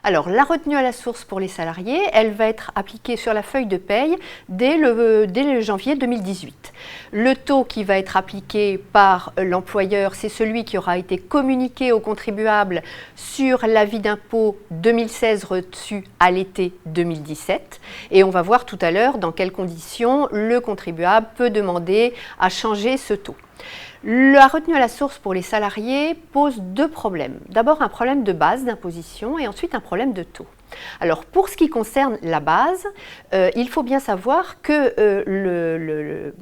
Alors, la retenue à la source pour les salariés, elle va être appliquée sur la feuille de paye dès le janvier 2018. Le taux qui va être appliqué par l'employeur, c'est celui qui aura été communiqué aux contribuables sur l'avis d'impôt 2016 reçu à l'été 2017. Et on va voir tout à l'heure dans quelles conditions le contribuable peut demander à changer ce taux. La retenue à la source pour les salariés pose deux problèmes. D'abord un problème de base d'imposition et ensuite un problème de taux. Alors pour ce qui concerne la base, il faut bien savoir que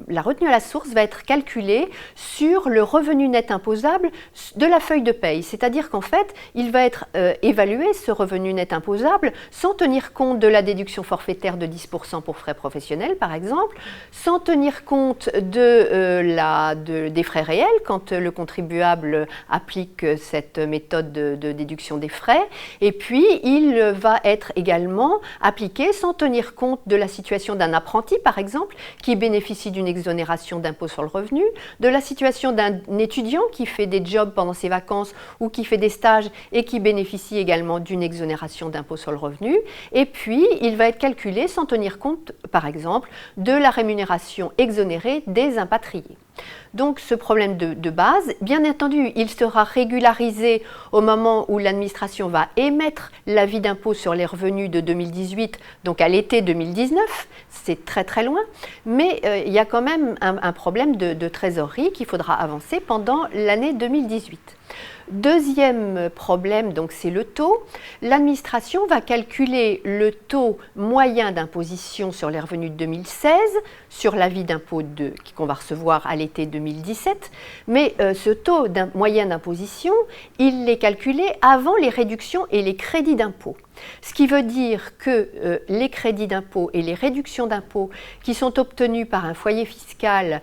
la retenue à la source va être calculée sur le revenu net imposable de la feuille de paye. C'est-à-dire qu'en fait, il va être évalué, ce revenu net imposable, sans tenir compte de la déduction forfaitaire de 10% pour frais professionnels, par exemple, sans tenir compte des frais réels, quand le contribuable applique cette méthode de déduction des frais. Et puis, il va être également appliqué sans tenir compte de la situation d'un apprenti, par exemple, qui bénéficie d'une exonération d'impôt sur le revenu, de la situation d'un étudiant qui fait des jobs pendant ses vacances ou qui fait des stages et qui bénéficie également d'une exonération d'impôt sur le revenu. Et puis, il va être calculé sans tenir compte, par exemple, de la rémunération exonérée des impatriés. Donc ce problème de base, bien entendu, il sera régularisé au moment où l'administration va émettre l'avis d'impôt sur les revenus de 2018, donc à l'été 2019, c'est très très loin, mais il y a quand même un problème de trésorerie qu'il faudra avancer pendant l'année 2018. Deuxième problème, donc c'est le taux. L'administration va calculer le taux moyen d'imposition sur les revenus de 2016 sur l'avis d'impôt qu'on va recevoir à l'été 2017, mais ce taux moyen d'imposition, il est calculé avant les réductions et les crédits d'impôt. Ce qui veut dire que les crédits d'impôt et les réductions d'impôt qui sont obtenus par un foyer fiscal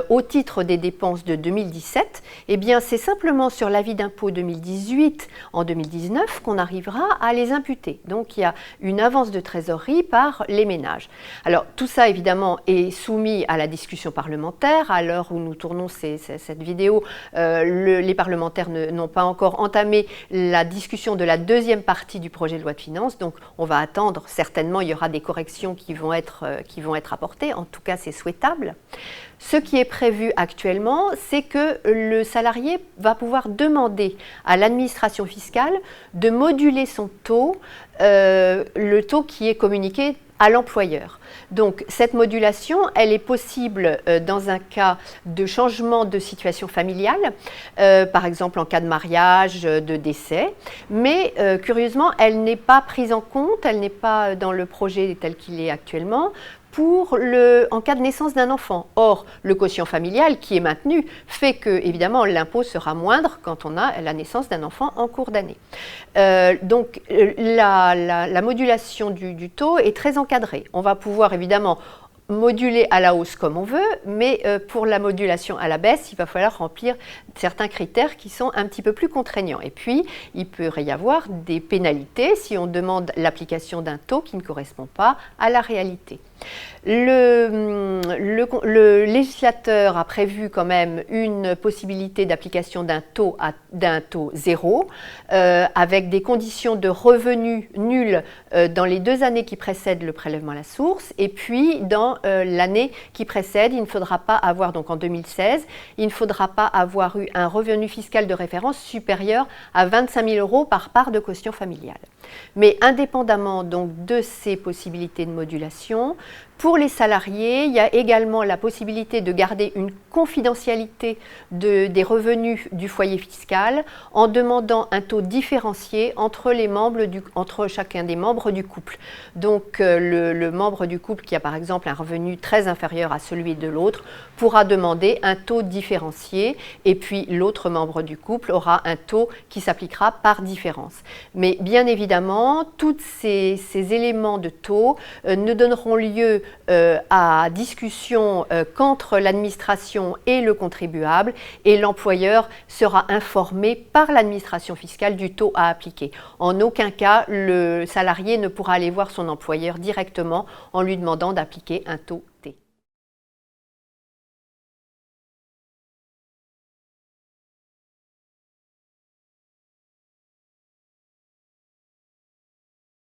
au titre des dépenses de 2017, eh bien c'est simplement sur l'avis d'impôt 2018 en 2019 qu'on arrivera à les imputer. Donc il y a une avance de trésorerie par les ménages. Alors tout ça évidemment est soumis à la discussion parlementaire. À l'heure où nous tournons cette vidéo, les parlementaires n'ont pas encore entamé la discussion de la deuxième partie du projet de loi de finances, donc on va attendre, certainement il y aura des corrections qui vont être apportées, en tout cas c'est souhaitable. Ce qui est prévu actuellement, c'est que le salarié va pouvoir demander à l'administration fiscale de moduler son taux, le taux qui est communiqué à l'employeur. Donc cette modulation, elle est possible dans un cas de changement de situation familiale, par exemple en cas de mariage, de décès, mais curieusement, elle n'est pas prise en compte, elle n'est pas dans le projet tel qu'il est actuellement, en cas de naissance d'un enfant. Or, le quotient familial qui est maintenu fait que, évidemment, l'impôt sera moindre quand on a la naissance d'un enfant en cours d'année. Donc, la modulation du taux est très encadrée. On va pouvoir, évidemment, moduler à la hausse comme on veut, mais pour la modulation à la baisse, il va falloir remplir certains critères qui sont un petit peu plus contraignants. Et puis, il peut y avoir des pénalités si on demande l'application d'un taux qui ne correspond pas à la réalité. Le législateur a prévu quand même une possibilité d'application d'un taux zéro, avec des conditions de revenus nuls dans les 2 années qui précèdent le prélèvement à la source, et puis dans l'année qui précède, il ne faudra pas avoir, donc en 2016, il ne faudra pas avoir eu un revenu fiscal de référence supérieur à 25 000 € par part de quotient familial. Mais indépendamment donc de ces possibilités de modulation, pour les salariés, il y a également la possibilité de garder une confidentialité des revenus du foyer fiscal en demandant un taux différencié entre chacun des membres du couple. Donc le membre du couple qui a par exemple un revenu très inférieur à celui de l'autre pourra demander un taux différencié et puis l'autre membre du couple aura un taux qui s'appliquera par différence. Mais bien évidemment, tous ces éléments de taux ne donneront lieu à discussion qu'entre l'administration et le contribuable, et l'employeur sera informé par l'administration fiscale du taux à appliquer. En aucun cas, le salarié ne pourra aller voir son employeur directement en lui demandant d'appliquer un taux T.